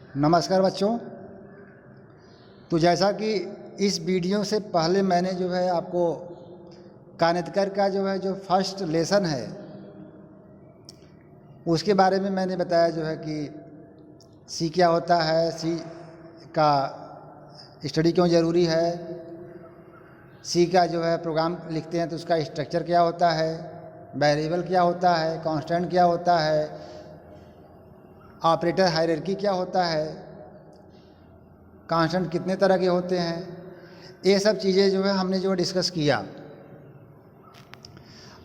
नमस्कार बच्चों। तो जैसा कि इस वीडियो से पहले मैंने जो है आपको कानितकर का जो फर्स्ट लेसन है उसके बारे में मैंने बताया जो है कि सी क्या होता है, सी का स्टडी क्यों ज़रूरी है, सी का जो है प्रोग्राम लिखते हैं तो उसका स्ट्रक्चर क्या होता है, वेरिएबल क्या होता है, कांस्टेंट क्या होता है, ऑपरेटर हायरार्की क्या होता है, कांस्टेंट कितने तरह के होते हैं, ये सब चीज़ें जो है हमने जो डिस्कस किया।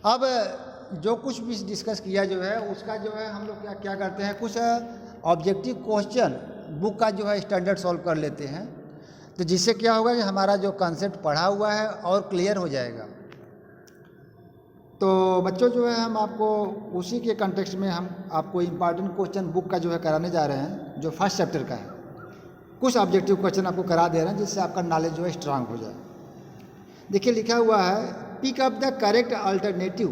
अब जो कुछ भी डिस्कस किया जो है उसका जो है हम लोग क्या क्या करते हैं, कुछ ऑब्जेक्टिव क्वेश्चन बुक का जो है स्टैंडर्ड सॉल्व कर लेते हैं, तो जिससे क्या होगा कि हमारा जो कॉन्सेप्ट पढ़ा हुआ है और क्लियर हो जाएगा। तो बच्चों जो है हम आपको उसी के कंटेक्स्ट में हम आपको इम्पॉर्टेंट क्वेश्चन बुक का जो है कराने जा रहे हैं, जो फर्स्ट चैप्टर का है। कुछ ऑब्जेक्टिव क्वेश्चन आपको करा दे रहे हैं जिससे आपका नॉलेज जो है स्ट्रांग हो जाए। देखिए लिखा हुआ है, pick up the correct alternative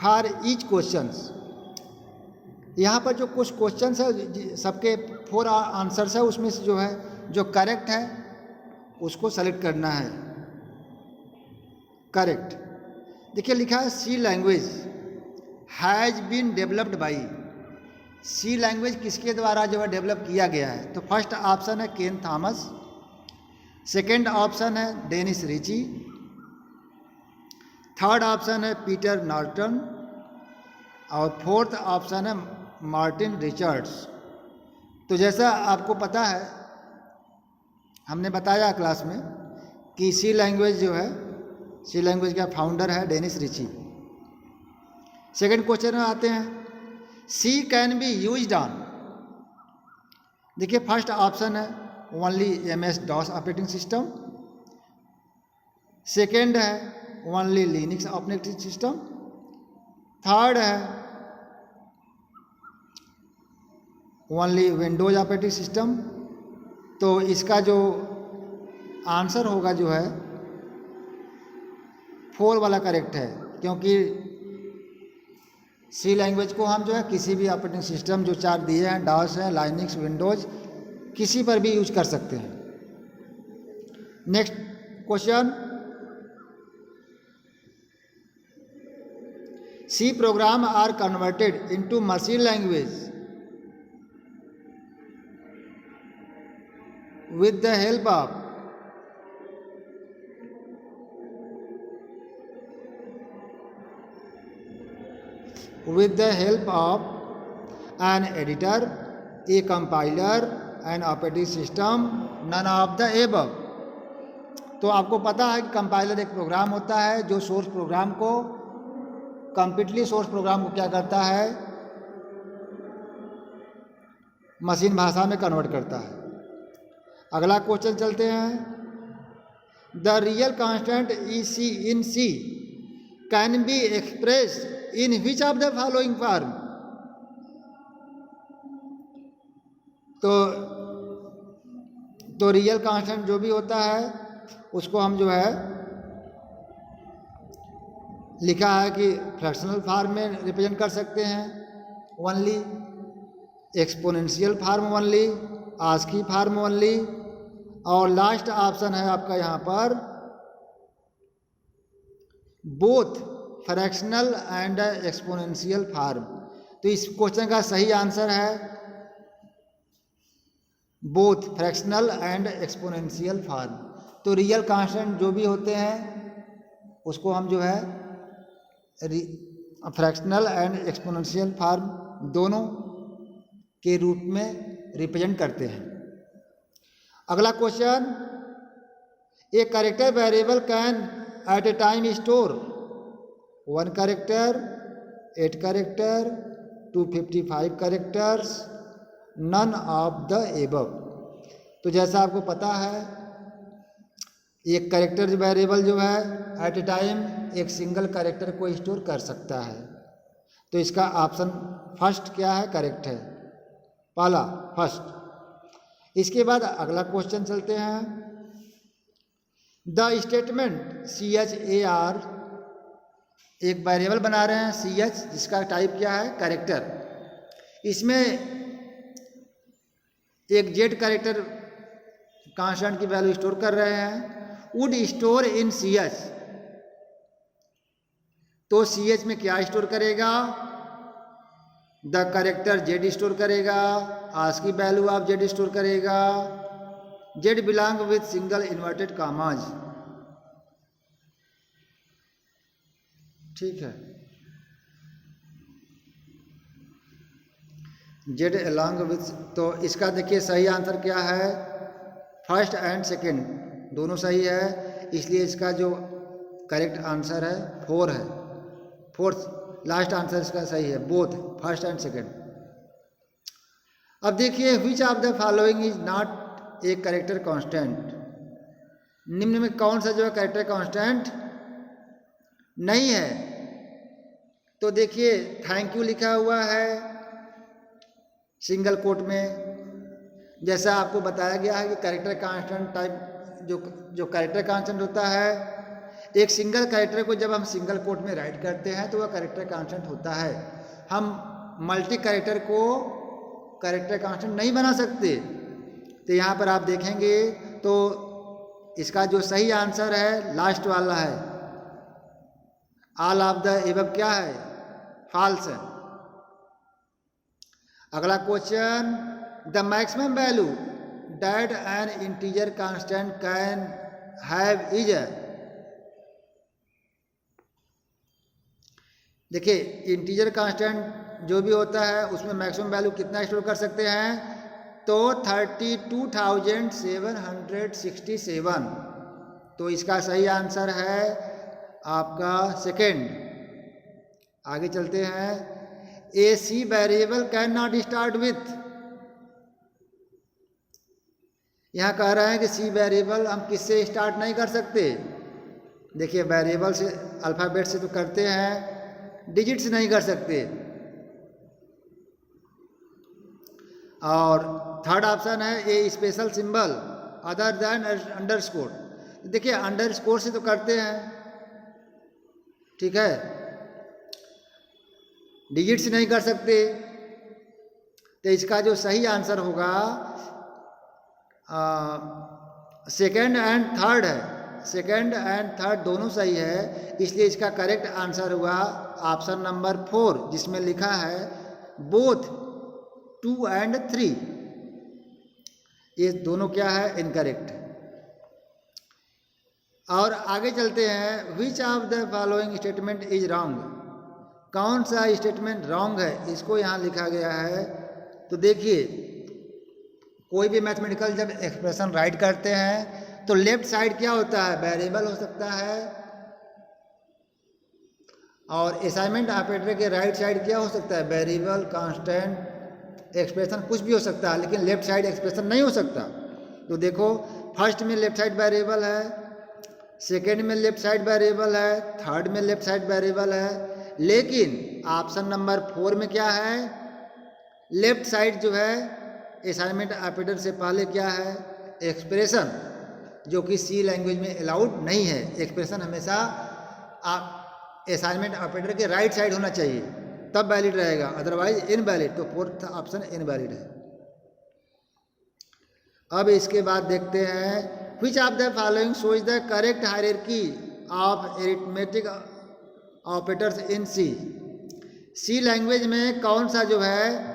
for each questions. यहाँ पर जो कुछ क्वेश्चंस है सबके 4 आंसर्स है, उसमें से जो है जो करेक्ट है उसको सेलेक्ट करना है। करेक्ट। देखिए लिखा है, C language has been developed by. C language किसके द्वारा जो है डेवलप किया गया है? तो फर्स्ट ऑप्शन है केन थॉमस, सेकंड ऑप्शन है डेनिस रिची, थर्ड ऑप्शन है पीटर नॉर्टन और फोर्थ ऑप्शन है मार्टिन रिचर्ड्स। तो जैसा आपको पता है, हमने बताया क्लास में कि सी लैंग्वेज जो है, सी लैंग्वेज का फाउंडर है डेनिस रिची। सेकंड क्वेश्चन में आते हैं, C can be used on. देखिए फर्स्ट ऑप्शन है only MS DOS operating system, second है only Linux operating system, third है ओनली विंडोज ऑपरेटिंग सिस्टम। तो इसका जो आंसर होगा जो है 4 वाला करेक्ट है, क्योंकि सी लैंग्वेज को हम जो है किसी भी ऑपरेटिंग सिस्टम जो 4 दिए हैं, डॉस है, लाइनक्स, विंडोज, किसी पर भी यूज कर सकते हैं। Next question, C program are converted into machine language with the help of an editor, a compiler, an operating system, none of the above। तो आपको पता है कि कंपाइलर एक प्रोग्राम होता है जो सोर्स प्रोग्राम को, कंप्लीटली सोर्स प्रोग्राम को क्या करता है, मशीन भाषा में कन्वर्ट करता है। अगला क्वेश्चन चलते हैं, the real constant in C can be express in which of the following form. तो रियल कांस्टेंट जो भी होता है उसको हम जो है लिखा है कि फ्रैक्शनल फॉर्म में रिप्रेजेंट कर सकते हैं only, exponential form only, ASCII form only, और लास्ट ऑप्शन है आपका यहाँ पर both fractional and exponential form. तो इस क्वेश्चन का सही आंसर है both fractional and exponential form. तो रियल कांस्टेंट जो भी होते हैं उसको हम जो है फ्रैक्शनल एंड एक्सपोनेंशियल फॉर्म दोनों के रूप में रिप्रेजेंट करते हैं। अगला question, a character variable can at a time store 1 character, 8 character, 255 characters, none of the above. तो जैसा आपको पता है एक कैरेक्टर वेरिएबल जो है एट ए टाइम एक सिंगल कैरेक्टर को स्टोर कर सकता है। तो इसका ऑप्शन फर्स्ट क्या है, करेक्ट है, पहला फर्स्ट। इसके बाद अगला क्वेश्चन चलते हैं, द स्टेटमेंट CHAR, एक वेरिएबल बना रहे हैं CH जिसका टाइप क्या है, कैरेक्टर। इसमें एक जेड कैरेक्टर कांस्टेंट की वैल्यू स्टोर कर रहे हैं, would store in C H, तो सी एच में क्या स्टोर करेगा, द कैरेक्टर जेड स्टोर करेगा, ASCII value of Z store करेगा, Z belong with single inverted commas. ठीक है, जेड अलॉन्ग विथ, तो इसका देखिए सही आंसर क्या है, फर्स्ट एंड सेकंड दोनों सही है, इसलिए इसका जो करेक्ट आंसर है 4 है, फोर्थ लास्ट आंसर इसका सही है, बोथ फर्स्ट एंड सेकंड। अब देखिए विच of the following is not a character constant, निम्न में कौन सा जो है कैरेक्टर कांस्टेंट नहीं है। तो देखिए थैंक यू लिखा हुआ है सिंगल कोट में, जैसा आपको बताया गया है कि कैरेक्टर कांस्टेंट टाइप जो कैरेक्टर कांस्टेंट होता है, एक सिंगल कैरेक्टर को जब हम सिंगल कोट में राइट करते हैं तो वह कैरेक्टर कांस्टेंट होता है। हम मल्टी कैरेक्टर को कैरेक्टर कांस्टेंट नहीं बना सकते। तो यहाँ पर आप देखेंगे तो इसका जो सही आंसर है लास्ट वाला है, ऑल ऑफ द एबव क्या है, फॉल्स है। अगला question, the maximum value that N integer constant can have is, देखिए इंटीजर कांस्टेंट जो भी होता है उसमें मैक्सिमम वैल्यू कितना स्टोर कर सकते हैं, तो 32,767, तो इसका सही आंसर है आपका सेकेंड। आगे चलते हैं, a C variable can not start with, यहाँ कह रहे हैं कि सी वेरिएबल हम किससे स्टार्ट नहीं कर सकते। देखिए वेरिएबल से अल्फ़ाबेट से तो करते हैं, डिजिट से नहीं कर सकते। और थर्ड ऑप्शन है a special symbol other than underscore, देखिए अंडरस्कोर से तो करते हैं, ठीक है, डिजिट से नहीं कर सकते। तो इसका जो सही आंसर होगा सेकेंड एंड थर्ड है, सेकेंड एंड थर्ड दोनों सही है, इसलिए इसका करेक्ट आंसर हुआ ऑप्शन नंबर 4 जिसमें लिखा है बोथ 2 and 3, ये दोनों क्या है, इनकरेक्ट। और आगे चलते हैं, which of the following statement is wrong, कौन सा स्टेटमेंट रॉन्ग है, इसको यहाँ लिखा गया है। तो देखिए कोई भी मैथमेटिकल जब एक्सप्रेशन राइट करते हैं तो लेफ्ट साइड क्या होता है, वेरिएबल हो सकता है, और असाइनमेंट ऑपरेटर के राइट साइड क्या हो सकता है, वेरिएबल, कांस्टेंट, एक्सप्रेशन कुछ भी हो सकता है, लेकिन लेफ्ट साइड एक्सप्रेशन नहीं हो सकता। तो देखो फर्स्ट में लेफ्ट साइड वेरिएबल है, सेकेंड में लेफ्ट साइड वेरिएबल है, थर्ड में लेफ्ट साइड वेरिएबल है, लेकिन ऑप्शन नंबर 4 में क्या है, लेफ्ट साइड जो है असाइनमेंट ऑपरेटर से पहले क्या है, एक्सप्रेशन, जो कि सी लैंग्वेज में अलाउड नहीं है। एक्सप्रेशन हमेशा असाइनमेंट ऑपरेटर के राइट साइड होना चाहिए, तब वैलिड रहेगा, अदरवाइज इनवैलिड। तो फोर्थ ऑप्शन इनवैलिड है। अब इसके बाद देखते हैं, which of the following shows the correct hierarchy of arithmetic operators in C, C language में कौन सा जो है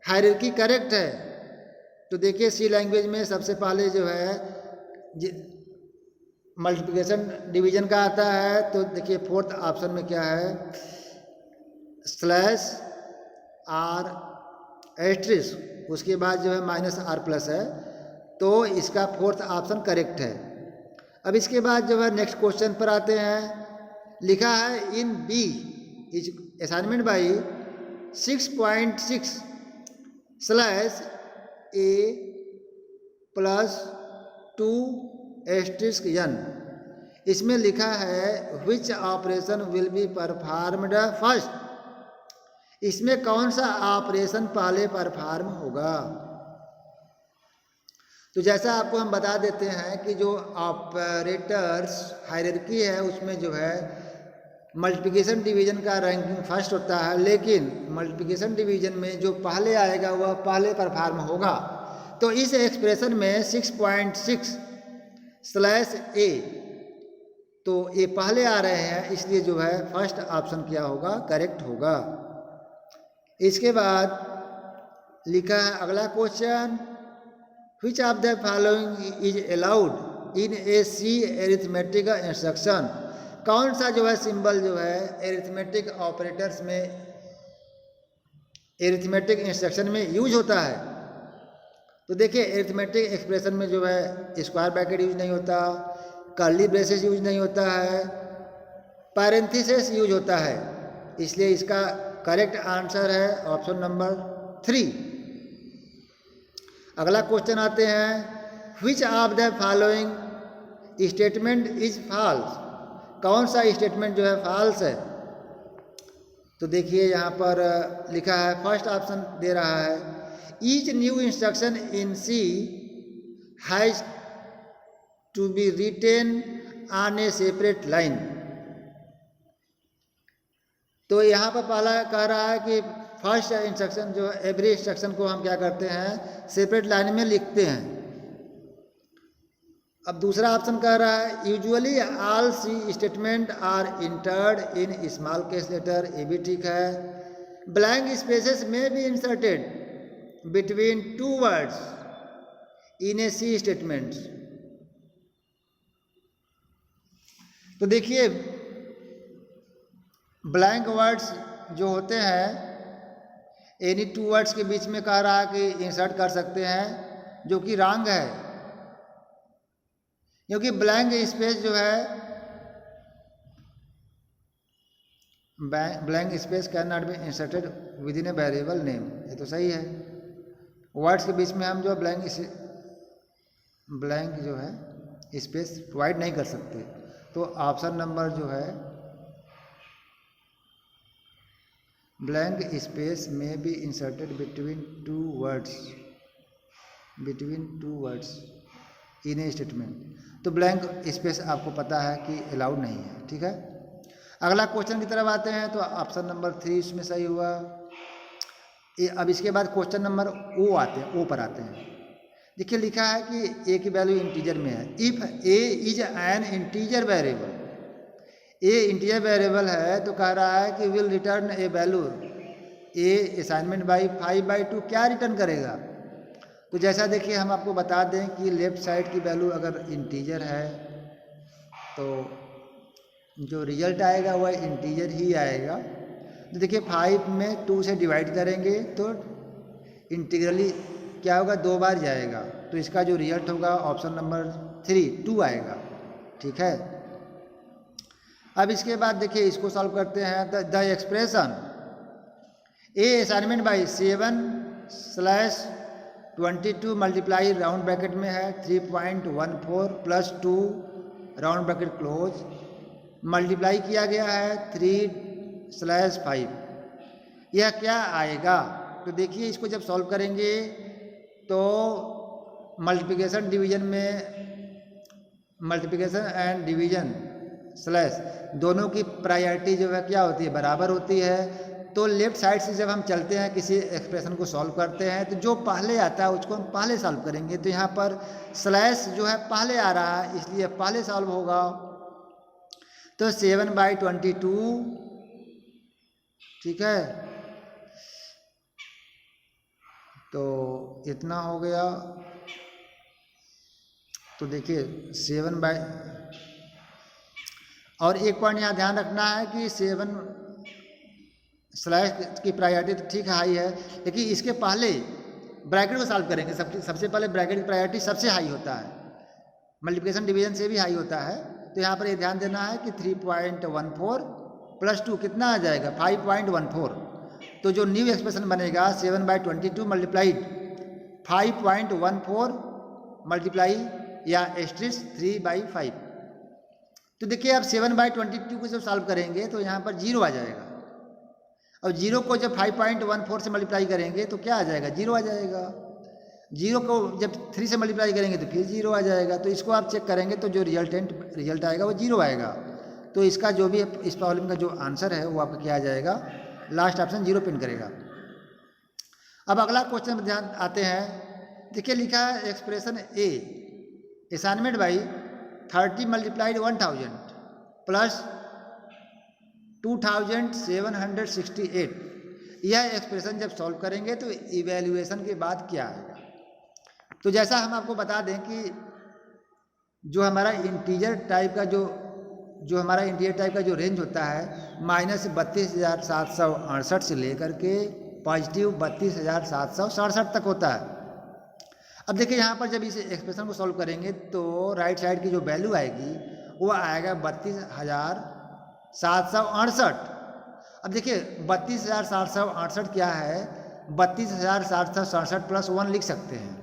हायरार्की करेक्ट है। तो देखिए सी लैंग्वेज में सबसे पहले जो है मल्टीप्लिकेशन डिवीजन का आता है, तो देखिए फोर्थ ऑप्शन में क्या है, स्लैश आर एस्ट्रिस, उसके बाद जो है -r+ है, तो इसका फोर्थ ऑप्शन करेक्ट है। अब इसके बाद जो है नेक्स्ट क्वेश्चन पर आते हैं, लिखा है in B is assignment by 6.6 slash a+2*n, इसमें लिखा है which operation will be performed first, इसमें कौन सा ऑपरेशन पहले परफॉर्म होगा। तो जैसा आपको हम बता देते हैं कि जो ऑपरेटर्स हायरार्की है उसमें जो है मल्टीप्लिकेशन डिवीजन का रैंकिंग फर्स्ट होता है, लेकिन मल्टीप्लिकेशन डिवीजन में जो पहले आएगा वह पहले परफॉर्म होगा। तो इस एक्सप्रेशन में 6.6/a, तो ये पहले आ रहे हैं, इसलिए जो है फर्स्ट ऑप्शन क्या होगा, करेक्ट होगा। इसके बाद लिखा है अगला question, which of the following is allowed in a C arithmetic instruction. कौन सा जो है सिंबल जो है एरिथमेटिक ऑपरेटर्स में, एरिथमेटिक इंस्ट्रक्शन में यूज होता है। तो देखिए एरिथमेटिक एक्सप्रेशन में जो है स्क्वायर ब्रैकेट यूज नहीं होता, कर्ली ब्रेसेस यूज नहीं होता है, पैरेंथेसिस यूज होता है, इसलिए इसका करेक्ट आंसर है ऑप्शन नंबर 3। अगला क्वेश्चन आते हैं, which of the following statement is false. कौन सा स्टेटमेंट जो है फॉल्स है। तो देखिए यहाँ पर लिखा है, फर्स्ट ऑप्शन दे रहा है, each new instruction in C has to be written on a separate line. तो यहाँ पर पहला कह रहा है कि फर्स्ट इंस्ट्रक्शन जो है, एवरी इंस्ट्रक्शन को हम क्या करते हैं, सेपरेट लाइन में लिखते हैं। अब दूसरा ऑप्शन कह रहा है, usually all C statement are entered in small case letter, ये भी ठीक है। Blank spaces may be inserted between two words in a C statement. तो देखिए ब्लैंक वर्ड्स जो होते हैं एनी टू वर्ड्स के बीच में कह रहा है कि इंसर्ट कर सकते हैं, जो कि रॉन्ग है, क्योंकि ब्लैंक स्पेस जो है, blank space can not be inserted with in a variable name, ये तो सही है। वर्ड्स के बीच में हम जो ब्लैंक जो है स्पेस प्रोवाइड नहीं कर सकते। तो ऑप्शन नंबर जो है, ब्लैंक स्पेस में be inserted between two words in A statement. तो ब्लैंक स्पेस आपको पता है कि अलाउड नहीं है, ठीक है। अगला क्वेश्चन की तरफ आते हैं, तो ऑप्शन नंबर 3 इसमें सही हुआ। अब इसके बाद क्वेश्चन नंबर ओ आते हैं, ओ पर आते हैं। देखिए लिखा है कि ए की वैल्यू इंटीजर में है। If A is an integer variable, a integer variable है, तो कह रहा है कि will return A value. A assignment by 5/2 क्या रिटर्न करेगा। तो जैसा देखिए हम आपको बता दें कि लेफ्ट साइड की वैल्यू अगर इंटीजर है तो जो रिजल्ट आएगा वह इंटीजर ही आएगा। तो देखिए 5 में 2 से डिवाइड करेंगे तो इंटीग्रली क्या होगा, 2 बार जाएगा। तो इसका जो रिजल्ट होगा ऑप्शन नंबर 3 2 आएगा, ठीक है। अब इसके बाद देखिए इसको सॉल्व करते हैं। The expression a assignment by 7/22 multiply round bracket में है 3.14 + 2 राउंड ब्रैकेट क्लोज, मल्टीप्लाई किया गया है 3/5, यह क्या आएगा। तो देखिए इसको जब सॉल्व करेंगे तो मल्टीप्लिकेशन एंड डिवीजन स्लैश दोनों की प्रायोरिटी जो है क्या होती है, बराबर होती है। तो लेफ्ट साइड से जब हम चलते हैं किसी एक्सप्रेशन को सॉल्व करते हैं तो जो पहले आता है उसको हम पहले सॉल्व करेंगे। तो यहाँ पर स्लैश जो है पहले आ रहा है इसलिए पहले सॉल्व होगा। तो 7/22, ठीक है, तो इतना हो गया। तो देखिए 7 और एक पॉइंट यहाँ ध्यान रखना है कि 7 स्लैश की प्रायोरिटी तो ठीक हाई है, लेकिन इसके पहले ब्रैकेट को सॉल्व करेंगे। सबसे पहले ब्रैकेट की प्रायोरिटी सबसे हाई होता है, मल्टीप्लिकेशन डिवीजन से भी हाई होता है। तो यहाँ पर ये ध्यान देना है कि 3.14 + 2 कितना आ जाएगा, 5.14। तो जो न्यू एक्सप्रेशन बनेगा 7/22 मल्टीप्लाइड 5.14 मल्टीप्लाई या एस्ट्रिस 3/5। तो देखिए आप 7/22 को जब सॉल्व करेंगे तो यहाँ पर 0 आ जाएगा, और 0 को जब 5.14 से मल्टीप्लाई करेंगे तो क्या आ जाएगा, 0 आ जाएगा। 0 को जब 3 से मल्टीप्लाई करेंगे तो फिर 0 आ जाएगा। तो इसको आप चेक करेंगे तो जो रिजल्ट आएगा वो 0 आएगा। तो इसका जो भी इस प्रॉब्लम का जो आंसर है वो आपका क्या आ जाएगा, लास्ट ऑप्शन 0 पिन करेगा। अब अगला क्वेश्चन में ध्यान आते हैं देखिए लिखा है expression a assignment by 30 multiplied 1000 plus 2768, यह एक्सप्रेशन जब सॉल्व करेंगे तो इवैल्यूएशन के बाद क्या आएगा। तो जैसा हम आपको बता दें कि जो हमारा इंटीजर टाइप का जो हमारा इंटीजर टाइप का जो रेंज होता है -32,768 से लेकर के पॉजिटिव 32,767 तक होता है। अब देखिए यहाँ पर जब इस एक्सप्रेशन को सॉल्व करेंगे तो राइट साइड की जो वैल्यू आएगी वो आएगा 32,768। अब देखिए 32,768 क्या है, 32,767 प्लस 1 लिख सकते हैं।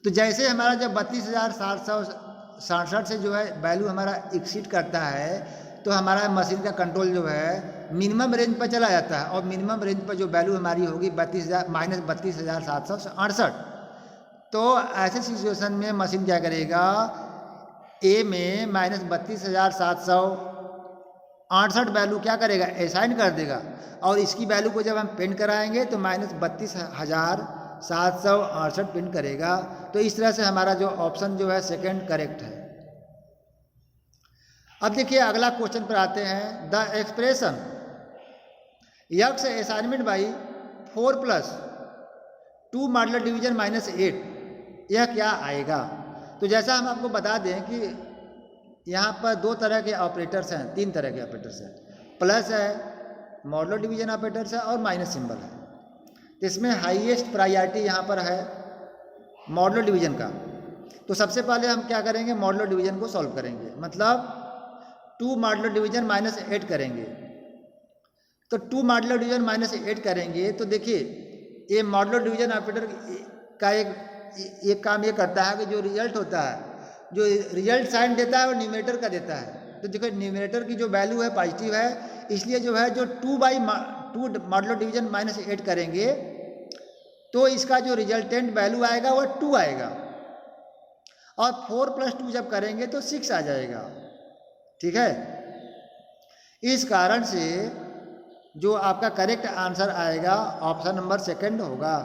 तो जैसे हमारा जब 32,767 से जो है वैल्यू हमारा एक्सीड करता है तो हमारा मशीन का कंट्रोल जो है मिनिमम रेंज पर चला जाता है, और मिनिमम रेंज पर जो वैल्यू हमारी होगी -32,768। तो ऐसे सिचुएशन में मशीन क्या करेगा, ए में -32,768 वैल्यू क्या करेगा, असाइन कर देगा, और इसकी वैल्यू को जब हम प्रिंट कराएंगे तो -32,768 प्रिंट करेगा। तो इस तरह से हमारा जो ऑप्शन जो है सेकंड करेक्ट है। अब देखिए अगला क्वेश्चन पर आते हैं। The expression x assignment by 4 + 2 modular division -8, यह क्या आएगा। तो जैसा हम आपको बता दें कि यहाँ पर 2 तरह के ऑपरेटर्स हैं, 3 तरह के ऑपरेटर्स हैं, प्लस है, मॉडुलर डिवीजन ऑपरेटर्स है और माइनस सिंबल है। तो इसमें हाईएस्ट प्रायोरिटी यहाँ पर है मॉडुलर डिवीजन का। तो सबसे पहले हम क्या करेंगे, मॉडुलर डिवीजन को सॉल्व करेंगे, मतलब 2 मॉडुलर डिवीजन -8 करेंगे। तो 2 मॉडुलर डिवीजन -8 करेंगे तो देखिए ये मॉडुलर डिवीजन ऑपरेटर का एक काम ये करता है कि जो रिजल्ट होता है, जो रिजल्ट साइन देता है वो न्यूमरेटर का देता है। तो देखो न्यूमरेटर की जो वैल्यू है पॉजिटिव है, इसलिए जो है जो 2 मॉडुलर डिवीजन -8 करेंगे तो इसका जो रिजल्टेंट वैल्यू आएगा वो 2 आएगा, और 4 + 2 जब करेंगे तो 6 आ जाएगा। ठीक है, इस कारण से जो आपका करेक्ट आंसर आएगा ऑप्शन नंबर सेकंड होगा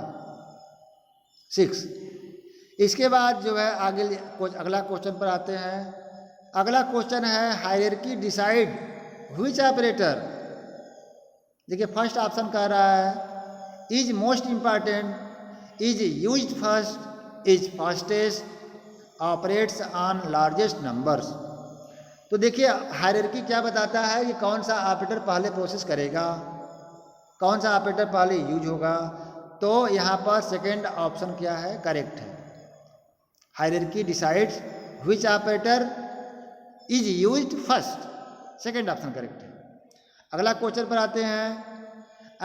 6। इसके बाद जो है आगे अगला क्वेश्चन पर आते हैं। अगला क्वेश्चन है हायरार्की डिसाइड व्हिच ऑपरेटर। देखिए फर्स्ट ऑप्शन कह रहा है is most important, is used first, is fastest, operates on largest numbers. तो देखिए हायरार्की क्या बताता है कि कौन सा ऑपरेटर पहले प्रोसेस करेगा, कौन सा ऑपरेटर पहले यूज होगा। तो यहाँ पर सेकेंड ऑप्शन क्या है, करेक्ट है। Hierarchy decides which operator is used first, second option correct है। अगला क्वेश्चन पर आते हैं।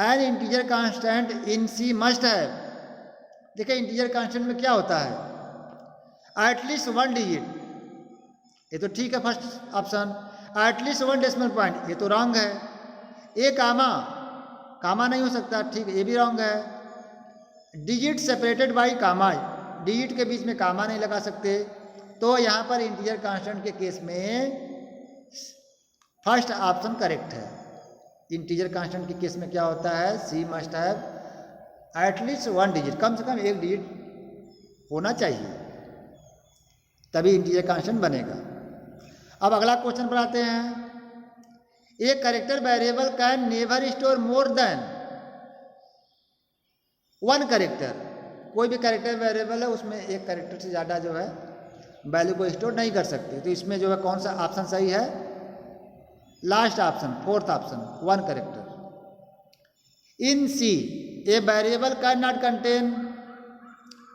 An integer constant in C must have. देखिए इंटीजर कांस्टेंट में क्या होता है, एटलीस्ट 1 डिजिट, ये तो ठीक है first option. At least 1 decimal point, ये तो रॉन्ग है। ए कामा नहीं हो सकता, ठीक है, ये भी रॉन्ग है। Digit separated by comma, digit के बीच में कामा नहीं लगा सकते। तो यहाँ पर इंटीजर कांस्टेंट के केस में फर्स्ट ऑप्शन करेक्ट है। इंटीजर कांस्टेंट के केस में क्या होता है, सी मस्ट हैव एटलीस्ट 1 डिजिट, कम से कम 1 डिजिट होना चाहिए, तभी इंटीजर कांस्टेंट बनेगा। अब अगला क्वेश्चन पर आते हैं। ए character variable can never store more than 1 character. कोई भी कैरेक्टर वेरिएबल है उसमें एक कैरेक्टर से ज़्यादा जो है वैल्यू को स्टोर नहीं कर सकते। तो इसमें जो है कौन सा ऑप्शन सही है, last option, fourth option, 1 character. In C a variable can not contain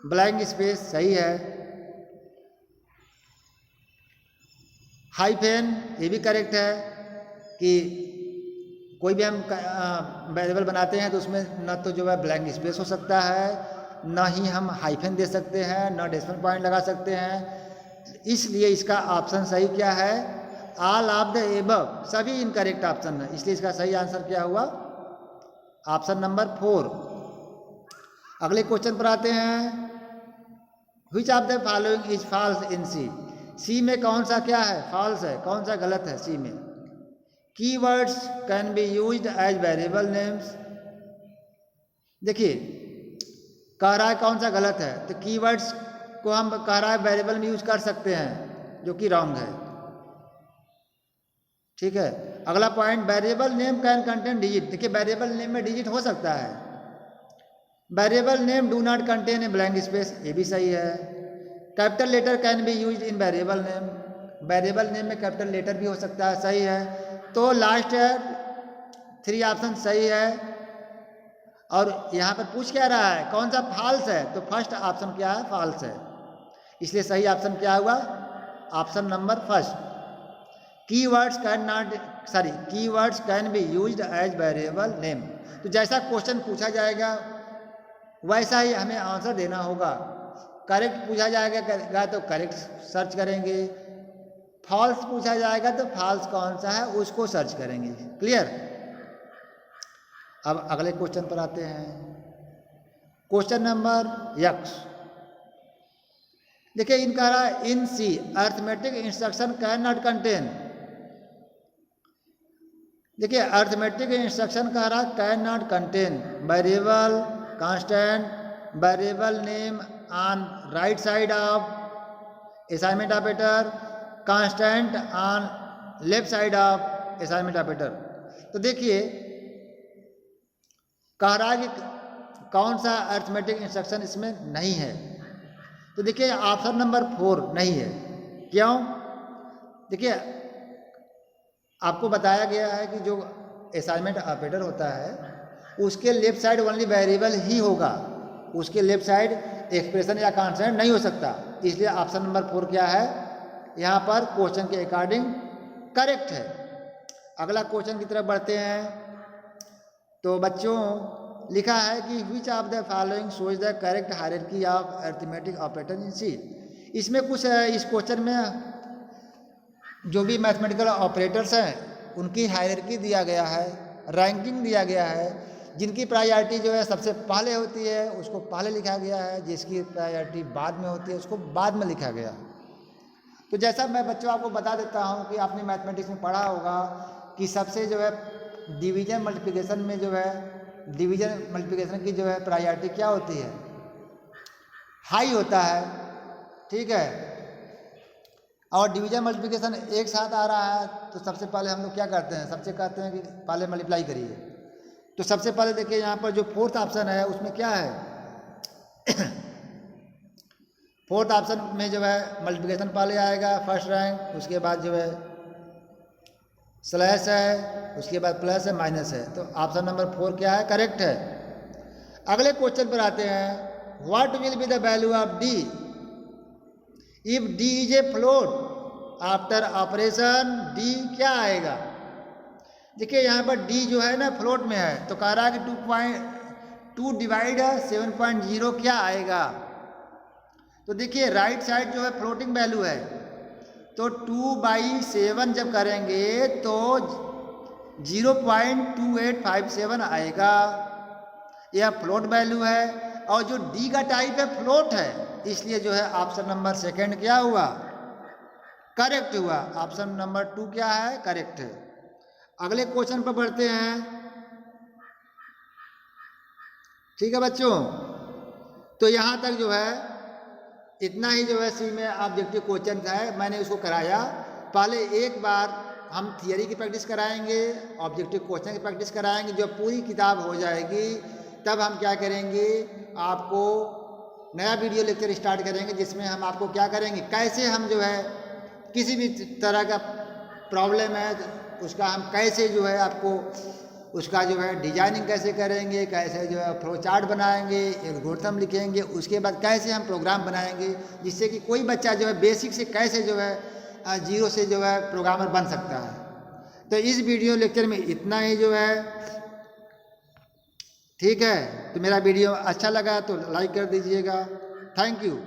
blank space, सही है। हाइफेन, ये भी करेक्ट है कि कोई भी हम वेरिएबल बनाते हैं तो उसमें न तो जो है ब्लैंक स्पेस हो सकता है, न ही हम हाइफेन दे सकते हैं, न डेसिमल पॉइंट लगा सकते हैं। इसलिए इसका ऑप्शन सही क्या है, ऑल ऑफ द एबव, सभी इनकरेक्ट ऑप्शन है। इसलिए इसका सही आंसर क्या हुआ, ऑप्शन नंबर 4। अगले क्वेश्चन पर आते हैं। Which of the following is false in C. C में कौन सा क्या है, फॉल्स है, कौन सा गलत है सी में। Keywords can be used as variable names. देखिए कह रहा है कौन सा गलत है, तो कीवर्ड्स को हम कह रहा है वेरिएबल में यूज कर सकते हैं, जो कि रॉन्ग है। ठीक है, अगला point, variable name can contain digit. देखिए वेरिएबल नेम में डिजिट हो सकता है। Variable name do not contain a blank space, ये भी सही है। Capital letter can be use in variable name, variable name में कैपिटल लेटर भी हो सकता है, सही है। तो लास्ट 3 ऑप्शन सही है। और यहाँ पर पूछ क्या रहा है, कौन सा फॉल्स है, तो फर्स्ट ऑप्शन क्या है, फॉल्स है। इसलिए सही ऑप्शन क्या हुआ, option number first. Keywords can be used as variable name. तो जैसा क्वेश्चन पूछा जाएगा वैसा ही हमें आंसर देना होगा। करेक्ट पूछा जाएगा तो करेक्ट सर्च करेंगे, फॉल्स पूछा जाएगा तो फॉल्स कौन सा है उसको सर्च करेंगे। क्लियर। अब अगले क्वेश्चन पर आते हैं। क्वेश्चन नंबर यक्स। देखिए इनका रहा in C arithmetic instruction can not contain. देखिए अर्थमेटिक इंस्ट्रक्शन कह रहा can not contain variable, constant, variable name on right side of assignment operator, constant on left side of assignment operator. तो देखिए कह रहा है कि कौन सा अर्थमेटिक इंस्ट्रक्शन इसमें नहीं है। तो देखिए ऑप्शन नंबर 4 नहीं है। क्यों? देखिए आपको बताया गया है कि जो असाइनमेंट ऑपरेटर होता है उसके लेफ्ट साइड ओनली वेरिएबल ही होगा, उसके लेफ्ट साइड एक्सप्रेशन या कांस्टेंट नहीं हो सकता। इसलिए ऑप्शन नंबर 4 क्या है, यहाँ पर क्वेश्चन के अकॉर्डिंग करेक्ट है। अगला क्वेश्चन की तरफ बढ़ते हैं। तो बच्चों लिखा है कि which of the following shows the correct hierarchy of arithmetic operator in C. इसमें कुछ इस क्वेश्चन में जो भी मैथमेटिकल ऑपरेटर्स हैं उनकी हायरार्की दिया गया है, रैंकिंग दिया गया है। जिनकी प्रायोरिटी जो है सबसे पहले होती है उसको पहले लिखा गया है, जिसकी प्रायोरिटी बाद में होती है उसको बाद में लिखा गया। तो जैसा मैं बच्चों आपको बता देता हूँ कि आपने मैथमेटिक्स में पढ़ा होगा कि सबसे जो है डिवीजन मल्टीप्लिकेशन में जो है डिवीजन मल्टीप्लिकेशन की जो है प्रायोरिटी क्या होती है, हाई होता है। ठीक है, और डिवीजन मल्टीप्लिकेशन एक साथ आ रहा है तो सबसे पहले हम लोग क्या करते हैं, सबसे कहते हैं कि पहले मल्टीप्लाई करिए। तो सबसे पहले देखिए यहाँ पर जो 4th ऑप्शन है उसमें क्या है 4th ऑप्शन में जो है मल्टीप्लिकेशन पहले आएगा फर्स्ट रैंक, उसके बाद जो है स्लैश है, उसके बाद प्लस है, माइनस है। तो ऑप्शन नंबर 4 क्या है, करेक्ट है। अगले क्वेश्चन पर आते हैं। What will be the value of D if D is a float after operation, D क्या आएगा। देखिए यहाँ पर डी जो है ना फ्लोट में है तो कह रहा है कि 2 डिवाइड 7.0 क्या आएगा। तो देखिए राइट साइड जो है फ्लोटिंग वैल्यू है तो 2/7 जब करेंगे तो 0.2857 आएगा, यह फ्लोट वैल्यू है। और जो डी का टाइप है फ्लोट है, इसलिए जो है ऑप्शन नंबर 2 क्या हुआ, करेक्ट हुआ। ऑप्शन नंबर 2 क्या है, करेक्ट है। अगले क्वेश्चन पर बढ़ते हैं। ठीक है बच्चों, तो यहाँ तक जो है इतना ही जो है सी में ऑब्जेक्टिव क्वेश्चन है, मैंने उसको कराया। पहले एक बार हम थियरी की प्रैक्टिस कराएंगे, ऑब्जेक्टिव क्वेश्चन की प्रैक्टिस कराएंगे। जब पूरी किताब हो जाएगी तब हम क्या करेंगे, आपको नया वीडियो लेक्चर स्टार्ट करेंगे जिसमें हम आपको क्या करेंगे, कैसे हम जो है किसी भी तरह का प्रॉब्लम है उसका हम कैसे जो है आपको उसका जो है डिजाइनिंग कैसे करेंगे, कैसे जो है फ्लो चार्ट बनाएंगे, एल्गोरिथम लिखेंगे, उसके बाद कैसे हम प्रोग्राम बनाएंगे जिससे कि कोई बच्चा जो है बेसिक से कैसे जो है 0 से जो है प्रोग्रामर बन सकता है। तो इस वीडियो लेक्चर में इतना ही जो है। ठीक है, तो मेरा वीडियो अच्छा लगा तो लाइक कर दीजिएगा। Thank you.